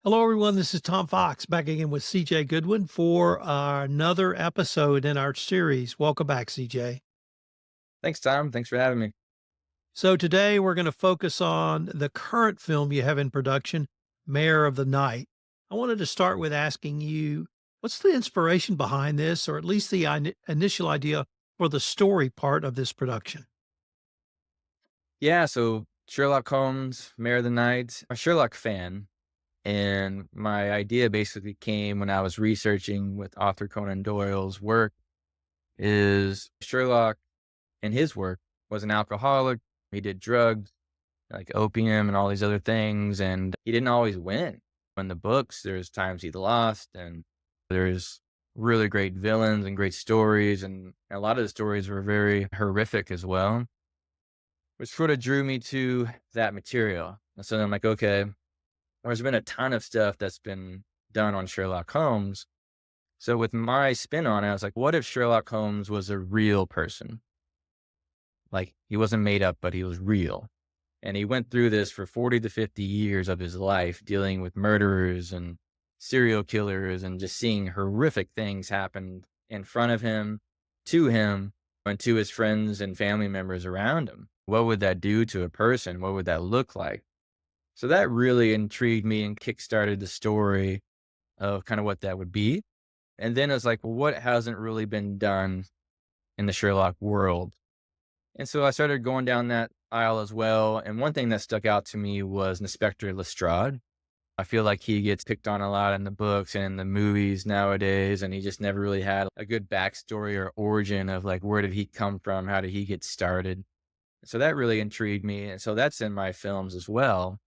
Hello, everyone. This is Tom Fox back again with CJ Goodwyn for another episode in our series. Welcome back, CJ. Thanks, Tom. Thanks for having me. So, today we're going to focus on the current film you have in production, Mare of the Night. I wanted to start with asking you what's the inspiration behind this, or at least the initial idea for the story part of this production? Yeah, so Sherlock Holmes, Mare of the Night. I'm a Sherlock fan, and my idea basically came when I was researching with author Conan Doyle's work. Is Sherlock in his work was an alcoholic. He did drugs like opium and all these other things, and he didn't always win. In the books, there's times he lost, and there's really great villains and great stories, and a lot of the stories were very horrific as well, which sort of drew me to that material. And so I'm like, okay, there's been a ton of stuff that's been done on Sherlock Holmes. So with my spin on it, I was like, what if Sherlock Holmes was a real person? Like he wasn't made up, but he was real. And he went through this for 40 to 50 years of his life, dealing with murderers and serial killers and just seeing horrific things happen in front of him, and to his friends and family members around him. What would that do to a person? What would that look like? So that really intrigued me and kickstarted the story of kind of what that would be. And then it's like, well, what hasn't really been done in the Sherlock world? And so I started going down that aisle as well. And one thing that stuck out to me was Inspector Lestrade. I feel like he gets picked on a lot in the books and in the movies nowadays, and he just never really had a good backstory or origin of like, where did he come from? How did he get started? So that really intrigued me. And so that's in my films as well,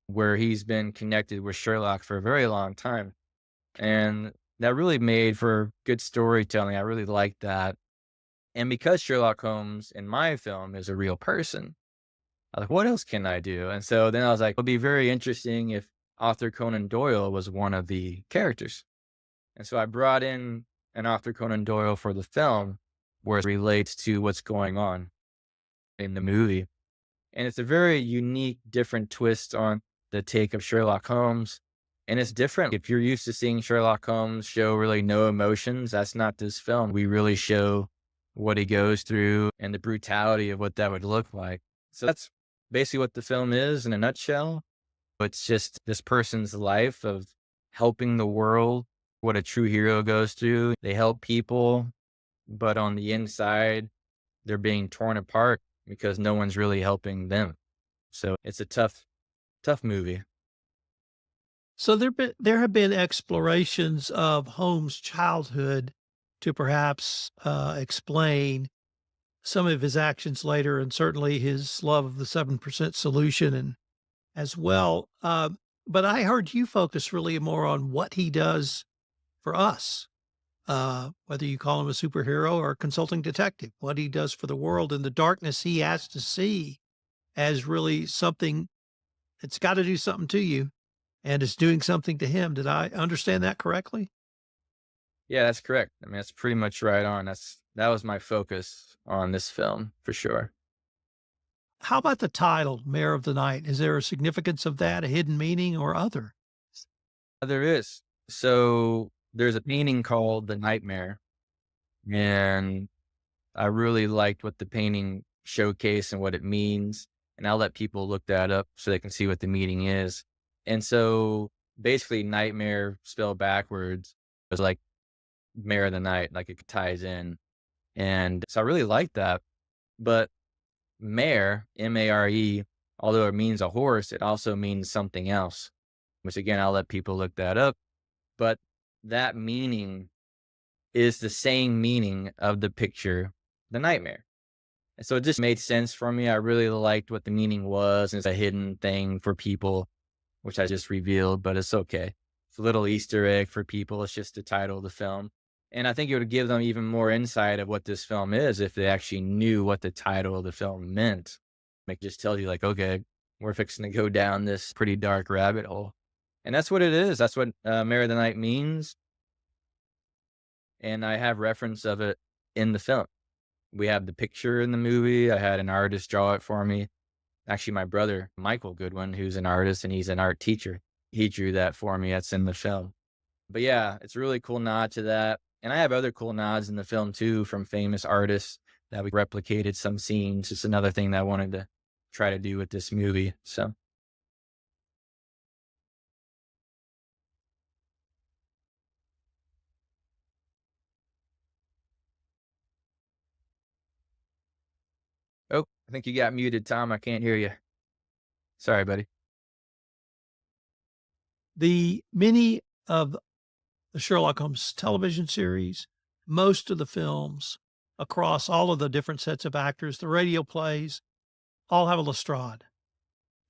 where he's been connected with Sherlock for a very long time. And that really made for good storytelling. I really liked that. And because Sherlock Holmes in my film is a real person, I was like, what else can I do? And so then I was like, it'll be very interesting if author Conan Doyle was one of the characters. And so I brought in an author Conan Doyle for the film where it relates to what's going on in the movie. And it's a very unique, different twist on the take of Sherlock Holmes. And it's different. If you're used to seeing Sherlock Holmes show really no emotions, that's not this film. We really show what he goes through and the brutality of what that would look like. So that's basically what the film is in a nutshell. It's just this person's life of helping the world, what a true hero goes through. They help people, but on the inside, they're being torn apart because no one's really helping them. So it's a tough movie. So there have been explorations of Holmes' childhood to perhaps explain some of his actions later, and certainly his love of the 7% solution and as well. But I heard you focus really more on what he does for us, whether you call him a superhero or a consulting detective, what he does for the world and the darkness he has to see as really something that's got to do something to you and is doing something to him. Did I understand that correctly? Yeah, that's correct. I mean, that's pretty much right on. That was my focus on this film for sure. How about the title, Mayor of the Night? Is there a significance of that, a hidden meaning or other? There is. So there's a painting called The Nightmare, and I really liked what the painting showcased and what it means. And I'll let people look that up so they can see what the meaning is. And so basically, nightmare spelled backwards is like mare of the night, like it ties in. And so I really like that. But mare, M-A-R-E, although it means a horse, it also means something else, which again, I'll let people look that up. But that meaning is the same meaning of the picture, the nightmare. And so it just made sense for me. I really liked what the meaning was. It's a hidden thing for people, which I just revealed, but it's okay. It's a little Easter egg for people. It's just the title of the film. And I think it would give them even more insight of what this film is if they actually knew what the title of the film meant. It just tells you like, okay, we're fixing to go down this pretty dark rabbit hole. And that's what it is. That's what Mare of the Night means. And I have reference of it in the film. We have the picture in the movie. I had an artist draw it for me. Actually, my brother, Michael Goodwyn, who's an artist and he's an art teacher. He drew that for me. That's in the film. But yeah, it's a really cool nod to that. And I have other cool nods in the film too from famous artists that we replicated some scenes. It's another thing that I wanted to try to do with this movie. So, oh, I think you got muted, Tom. I can't hear you. Sorry, buddy. The many of the Sherlock Holmes television series, most of the films across all of the different sets of actors, the radio plays, all have a Lestrade.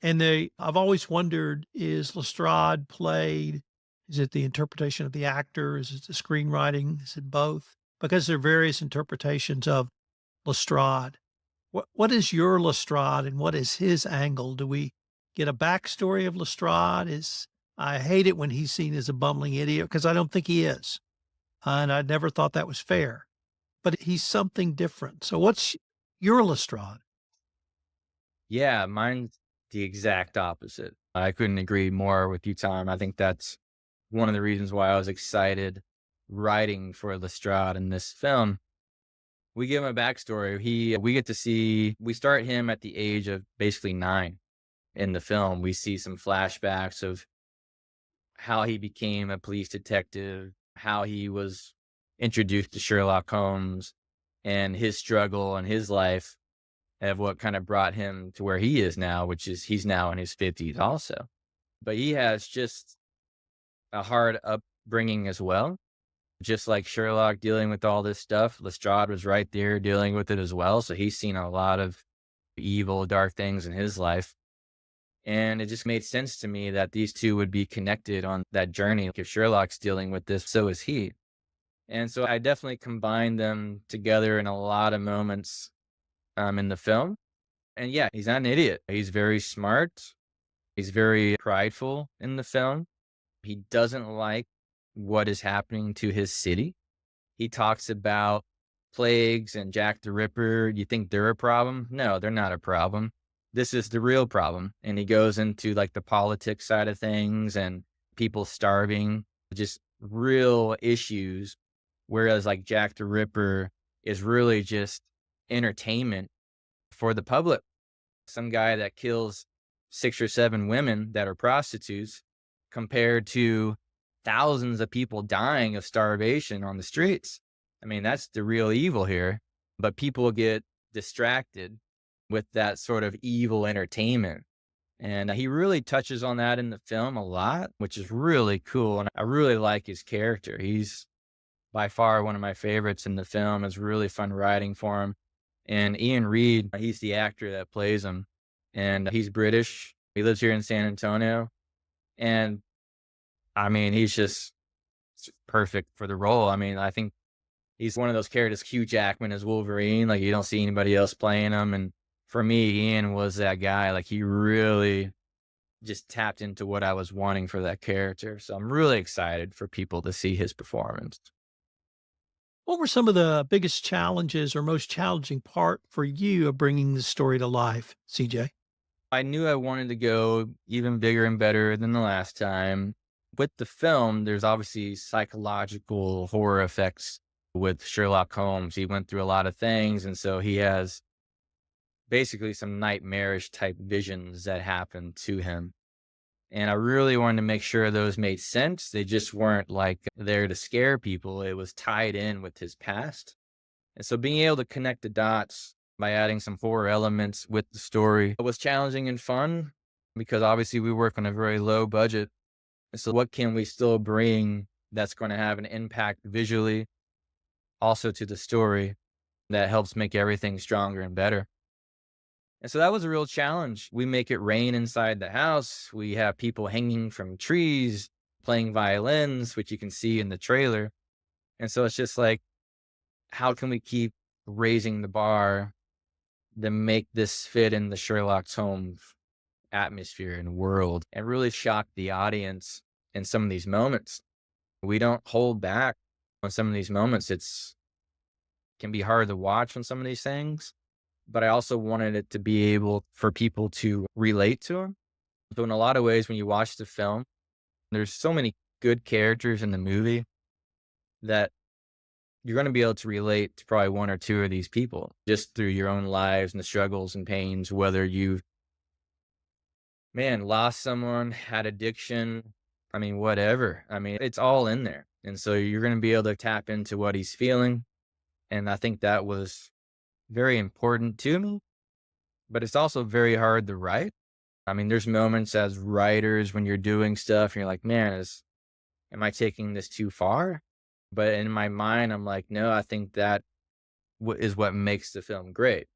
And I've always wondered, is Lestrade played? Is it the interpretation of the actor? Is it the screenwriting? Is it both? Because there are various interpretations of Lestrade. What is your Lestrade and what is his angle? Do we get a backstory of Lestrade? I hate it when he's seen as a bumbling idiot because I don't think he is. And I never thought that was fair. But he's something different. So what's your Lestrade? Yeah, mine's the exact opposite. I couldn't agree more with you, Tom. I think that's one of the reasons why I was excited writing for Lestrade in this film. We give him a backstory. We get to see, we start him at the age of basically 9 in the film. We see some flashbacks of how he became a police detective, how he was introduced to Sherlock Holmes, and his struggle and his life of what kind of brought him to where he is now, which is he's now in his 50s also. But he has just a hard upbringing as well. Just like Sherlock dealing with all this stuff, Lestrade was right there dealing with it as well. So he's seen a lot of evil, dark things in his life. And it just made sense to me that these two would be connected on that journey. If Sherlock's dealing with this, so is he. And so I definitely combined them together in a lot of moments in the film. And yeah, he's not an idiot. He's very smart. He's very prideful in the film. He doesn't like what is happening to his city. He talks about plagues and Jack the Ripper. You think they're a problem? No, they're not a problem. This is the real problem. And he goes into like the politics side of things and people starving, just real issues. Whereas like Jack the Ripper is really just entertainment for the public. Some guy that kills 6 or 7 women that are prostitutes compared to thousands of people dying of starvation on the streets. I mean, that's the real evil here. But people get distracted with that sort of evil entertainment. And he really touches on that in the film a lot, which is really cool. And I really like his character. He's by far one of my favorites in the film. It's really fun writing for him. And Ian Reid, he's the actor that plays him. And he's British. He lives here in San Antonio. And I mean, he's just perfect for the role. I mean, I think he's one of those characters, Hugh Jackman as Wolverine. Like, you don't see anybody else playing him. And for me, Ian was that guy. Like, he really just tapped into what I was wanting for that character. So I'm really excited for people to see his performance. What were some of the biggest challenges or most challenging part for you of bringing this story to life, CJ? I knew I wanted to go even bigger and better than the last time. With the film, there's obviously psychological horror effects with Sherlock Holmes. He went through a lot of things, and so he has basically some nightmarish type visions that happen to him. And I really wanted to make sure those made sense. They just weren't like there to scare people. It was tied in with his past. And so being able to connect the dots by adding some horror elements with the story was challenging and fun because obviously we work on a very low budget. And so what can we still bring that's going to have an impact visually, also to the story that helps make everything stronger and better? And so that was a real challenge. We make it rain inside the house. We have people hanging from trees, playing violins, which you can see in the trailer. And so it's just like, how can we keep raising the bar to make this fit in the Sherlock Holmes atmosphere and world and really shock the audience in some of these moments? We don't hold back on some of these moments. It's can be hard to watch on some of these things, but I also wanted it to be able for people to relate to them. So in a lot of ways, when you watch the film, There's so many good characters in the movie that you're going to be able to relate to probably one or two of these people just through your own lives and the struggles and pains, whether you've, man, lost someone, had addiction. I mean, whatever. I mean, it's all in there. And so you're going to be able to tap into what he's feeling. And I think that was very important to me, but it's also very hard to write. I mean, there's moments as writers when you're doing stuff and you're like, man, am I taking this too far? But in my mind, I'm like, no, I think that is what makes the film great,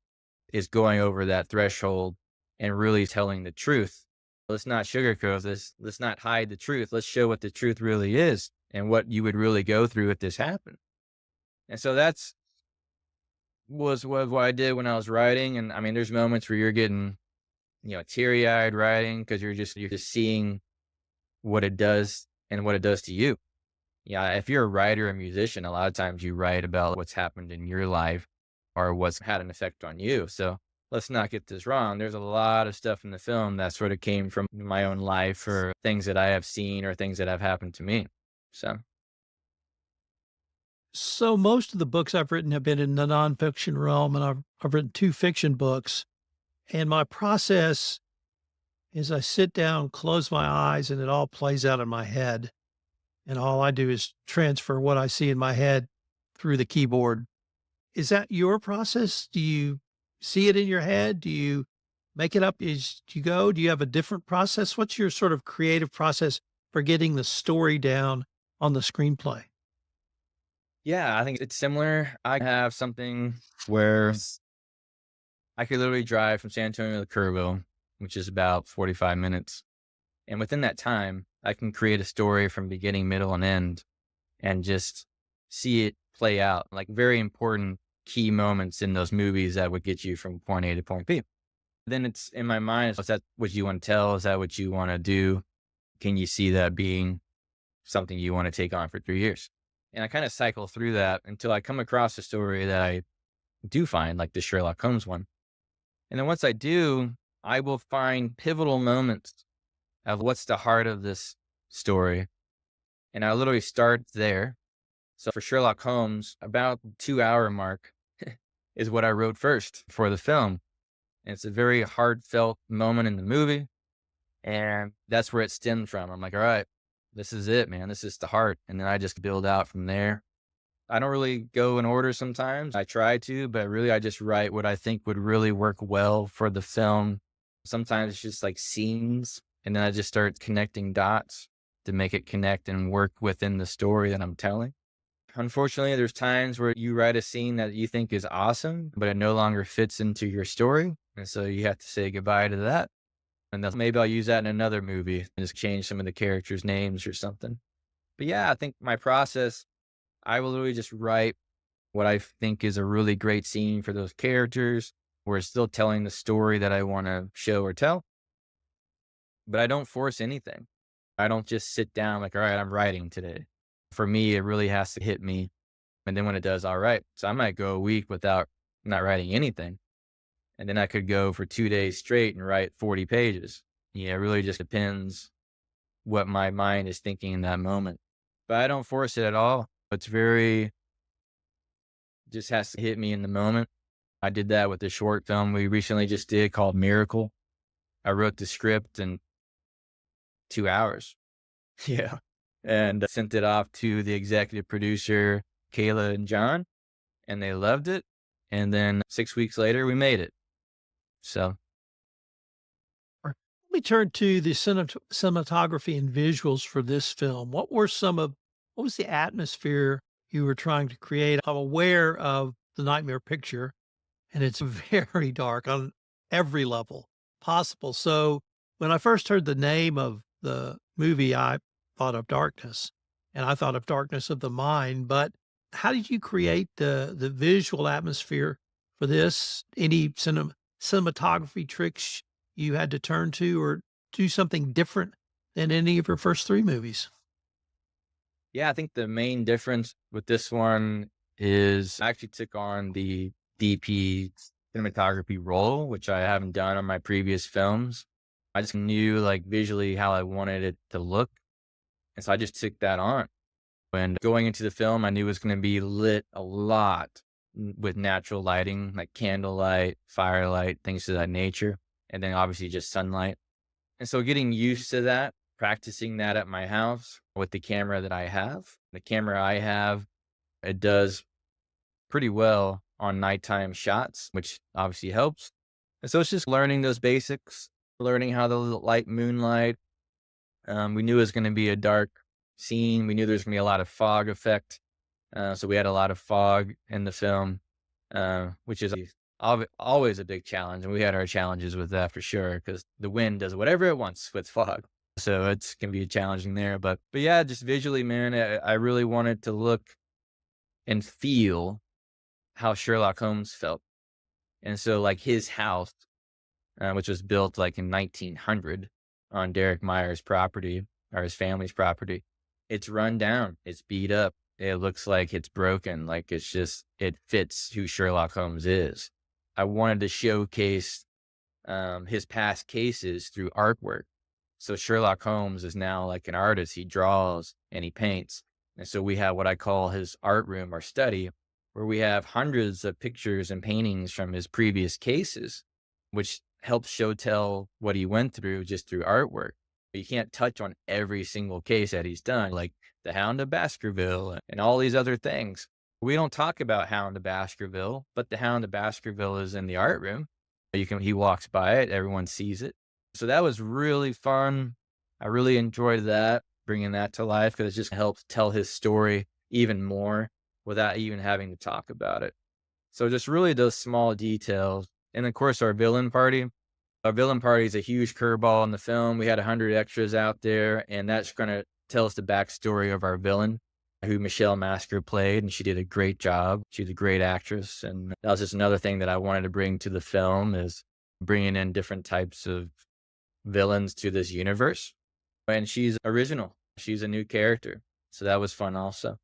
is going over that threshold and really telling the truth. Let's not sugarcoat this. Let's not hide the truth. Let's show what the truth really is and what you would really go through if this happened. And so was what I did when I was writing. And I mean, there's moments where you're getting, teary eyed writing because you're just seeing what it does and what it does to you. Yeah, if you're a writer or musician, a lot of times you write about what's happened in your life or what's had an effect on you. So let's not get this wrong. There's a lot of stuff in the film that sort of came from my own life or things that I have seen or things that have happened to me. So, So most of the books I've written have been in the nonfiction realm, and I've written 2 fiction books. And my process is I sit down, close my eyes, and it all plays out in my head. And all I do is transfer what I see in my head through the keyboard. Is that your process? Do you see it in your head? Do you make it up as you go? Do you have a different process? What's your sort of creative process for getting the story down on the screenplay? yeah, I think it's similar. I have something where I could literally drive from San Antonio to Kerrville, which is about 45 minutes. And within that time, I can create a story from beginning, middle, and end and just see it play out. Like very important key moments in those movies that would get you from point A to point B. Then it's in my mind, is that what you want to tell? Is that what you want to do? Can you see that being something you want to take on for 3 years? And I kind of cycle through that until I come across a story that I do find, like the Sherlock Holmes one. And then once I do, I will find pivotal moments of what's the heart of this story. And I literally start there. So for Sherlock Holmes, about the 2 hour mark is what I wrote first for the film. And it's a very heartfelt moment in the movie. And that's where it stemmed from. I'm like, all right, this is it, man. This is the heart. And then I just build out from there. I don't really go in order sometimes. I try to, but really I just write what I think would really work well for the film. Sometimes it's just like scenes. And then I just start connecting dots to make it connect and work within the story that I'm telling. Unfortunately, there's times where you write a scene that you think is awesome, but it no longer fits into your story. And so you have to say goodbye to that. And then maybe I'll use that in another movie and just change some of the characters' names or something. But yeah, I think my process, I will literally just write what I think is a really great scene for those characters, where it's still telling the story that I want to show or tell. But I don't force anything. I don't just sit down like, all right, I'm writing today. For me, it really has to hit me. And then when it does, all right. So I might go a week without not writing anything. And then I could go for 2 days straight and write 40 pages. Yeah, it really just depends what my mind is thinking in that moment. But I don't force it at all. It's very, just has to hit me in the moment. I did that with the short film we recently just did called Miracle. I wrote the script in 2 hours. Yeah. And sent it off to the executive producer, Kayla and John, and they loved it. And then 6 weeks later, we made it. So, Or let me turn to the cinematography and visuals for this film. What was the atmosphere you were trying to create? I'm aware of the Nightmare Picture, and it's very dark on every level possible. So when I first heard the name of the movie, I thought of Darkness, and I thought of Darkness of the Mind. But how did you create the visual atmosphere for this? Any cinematography tricks you had to turn to, or do something different than any of your first 3 movies? yeah, I think the main difference with this one is I actually took on the DP cinematography role, which I haven't done on my previous films. I just knew like visually how I wanted it to look. And so I just took that on. And going into the film, I knew it was going to be lit a lot with natural lighting, like candlelight, firelight, things of that nature. And then obviously just sunlight. And so getting used to that, practicing that at my house with the camera that I have, the camera I have, it does pretty well on nighttime shots, which obviously helps. And so it's just learning those basics, learning how the light moonlight. We knew it was going to be a dark scene. We knew there was going to be a lot of fog effect. So we had a lot of fog in the film, which is always a big challenge. And we had our challenges with that for sure, because the wind does whatever it wants with fog. So it's going to be challenging there. But yeah, just visually, man, I really wanted to look and feel how Sherlock Holmes felt. And so like his house, which was built like in 1900 on Derek Meyer's property or his family's property, it's run down, it's beat up. It looks like it's broken. Like it fits who Sherlock Holmes is. I wanted to showcase his past cases through artwork. So Sherlock Holmes is now like an artist. He draws and he paints. And so we have what I call his art room or study, where we have hundreds of pictures and paintings from his previous cases, which helps show tell what he went through just through artwork. You can't touch on every single case that he's done, like the Hound of Baskerville and all these other things. We don't talk about Hound of Baskerville, but the Hound of Baskerville is in the art room. He walks by it, everyone sees it. So that was really fun. I really enjoyed that, bringing that to life, because it just helps tell his story even more without even having to talk about it. So just really those small details. And of course, our villain party. Our villain party is a huge curveball in the film. We had 100 extras out there, and that's going to tell us the backstory of our villain, who Michelle Masker played, and she did a great job. She's a great actress, and that was just another thing that I wanted to bring to the film, is bringing in different types of villains to this universe. And she's original. She's a new character. So that was fun also.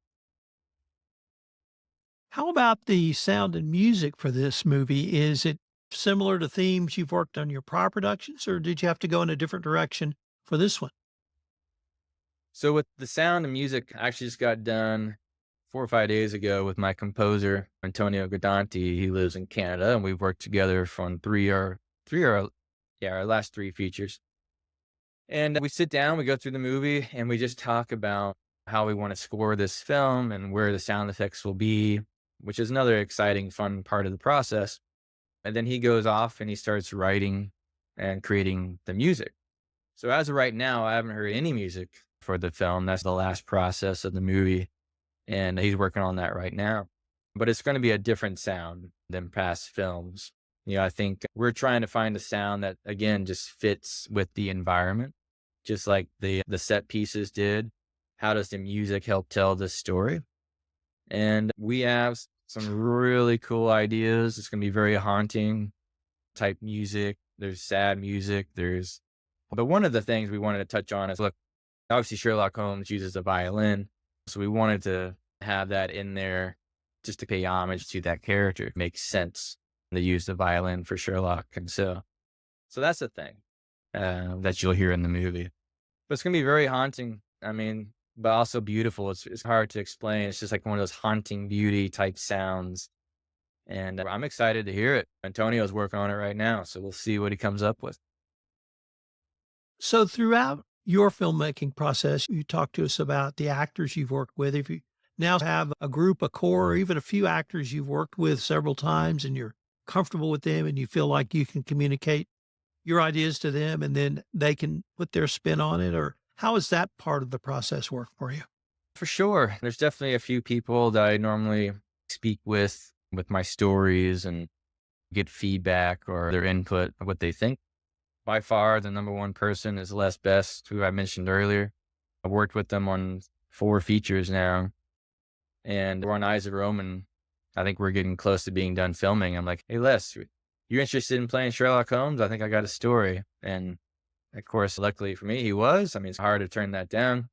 How about the sound and music for this movie? Is it similar to themes you've worked on your prior productions, or did you have to go in a different direction for this one? So with the sound and music, I actually just got done 4 or 5 days ago with my composer, Antonio Guidanti. He lives in Canada, and we've worked together on our last three features. And we sit down, we go through the movie, and we just talk about how we want to score this film and where the sound effects will be, which is another exciting, fun part of the process. And then he goes off and he starts writing and creating the music. So as of right now, I haven't heard any music for the film. That's the last process of the movie. And he's working on that right now. But it's going to be a different sound than past films. I think we're trying to find a sound that, again, just fits with the environment, just like the set pieces did. How does the music help tell this story? And we have some really cool ideas. It's going to be very haunting type music. There's sad music. But one of the things we wanted to touch on is, look, obviously Sherlock Holmes uses a violin. So we wanted to have that in there just to pay homage to that character. It makes sense. They use the violin for Sherlock. And so that's the thing that you'll hear in the movie. But it's going to be very haunting. I mean, but also beautiful. It's hard to explain. It's just like one of those haunting beauty type sounds. And I'm excited to hear it. Antonio's working on it right now. So we'll see what he comes up with. So throughout your filmmaking process, you talked to us about the actors you've worked with. If you now have a group, a core, or even a few actors you've worked with several times and you're comfortable with them and you feel like you can communicate your ideas to them and then they can put their spin on it, or how does that part of the process work for you? For sure. There's definitely a few people that I normally speak with my stories and get feedback or their input of what they think. By far, the number one person is Les Best, who I mentioned earlier. I've worked with them on 4 features now, and we're on Eyes of Rome, and I think we're getting close to being done filming. I'm like, hey, Les, you interested in playing Sherlock Holmes? I think I got a story. And of course, luckily for me, he was. I mean, it's hard to turn that down,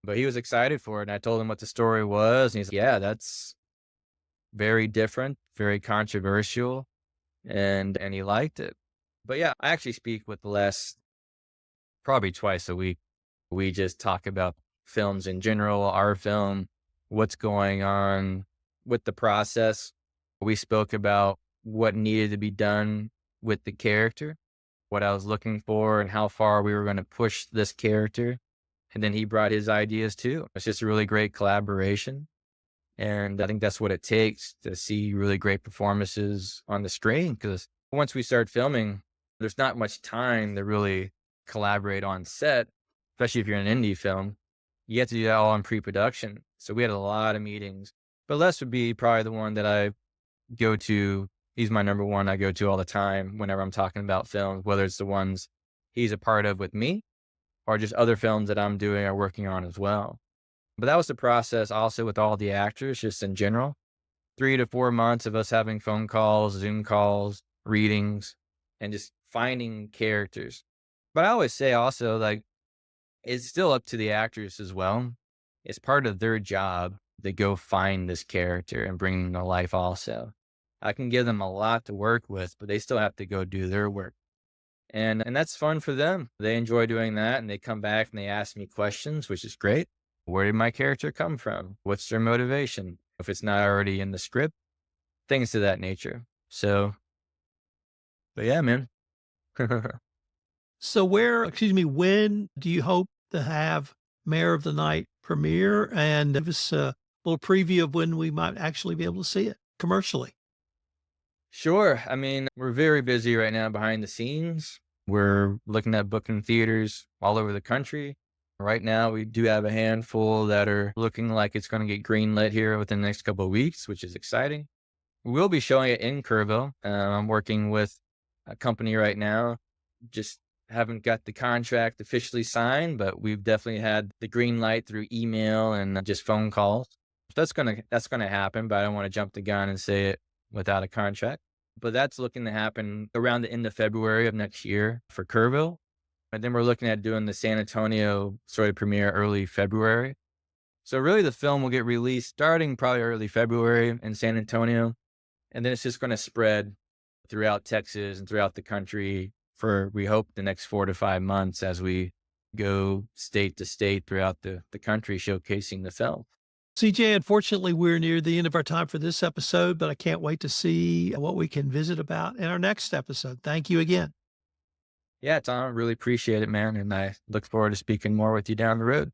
but he was excited for it. And I told him what the story was. And he's like, yeah, that's very different, very controversial. And he liked it. But yeah, I actually speak with Les probably twice a week. We just talk about films in general, our film, what's going on with the process. We spoke about what needed to be done with the character, what I was looking for, and how far we were going to push this character. And then he brought his ideas too. It's just a really great collaboration. And I think that's what it takes to see really great performances on the screen. Because once we start filming, there's not much time to really collaborate on set, especially if you're in an indie film. You have to do that all in pre-production. So we had a lot of meetings. But Les would be probably the one that I go to. He's my number one I go to all the time whenever I'm talking about films, whether it's the ones he's a part of with me or just other films that I'm doing or working on as well. But that was the process also with all the actors, just in general. 3 to 4 months of us having phone calls, Zoom calls, readings, and just finding characters. But I always say also, like, it's still up to the actors as well. It's part of their job to go find this character and bring them to life also. I can give them a lot to work with, but they still have to go do their work. And that's fun for them. They enjoy doing that, and they come back and they ask me questions, which is great. Where did my character come from? What's their motivation? If it's not already in the script, things of that nature. So, but yeah, man. So when do you hope to have Mare of the Night premiere? And give us a little preview of when we might actually be able to see it commercially. Sure. I mean, we're very busy right now behind the scenes. We're looking at booking theaters all over the country. Right now, we do have a handful that are looking like it's going to get greenlit here within the next couple of weeks, which is exciting. We will be showing it in Kerrville. I'm working with a company right now. Just haven't got the contract officially signed, but we've definitely had the green light through email and just phone calls. So that's gonna happen, but I don't want to jump the gun and say it without a contract. But that's looking to happen around the end of February of next year for Kerrville. And then we're looking at doing the San Antonio sort of premiere early February. So really the film will get released starting probably early February in San Antonio. And then it's just going to spread throughout Texas and throughout the country for, we hope, the next 4 to 5 months as we go state to state throughout the country showcasing the film. CJ, unfortunately, we're near the end of our time for this episode, but I can't wait to see what we can visit about in our next episode. Thank you again. Yeah, Tom, really appreciate it, man. And I look forward to speaking more with you down the road.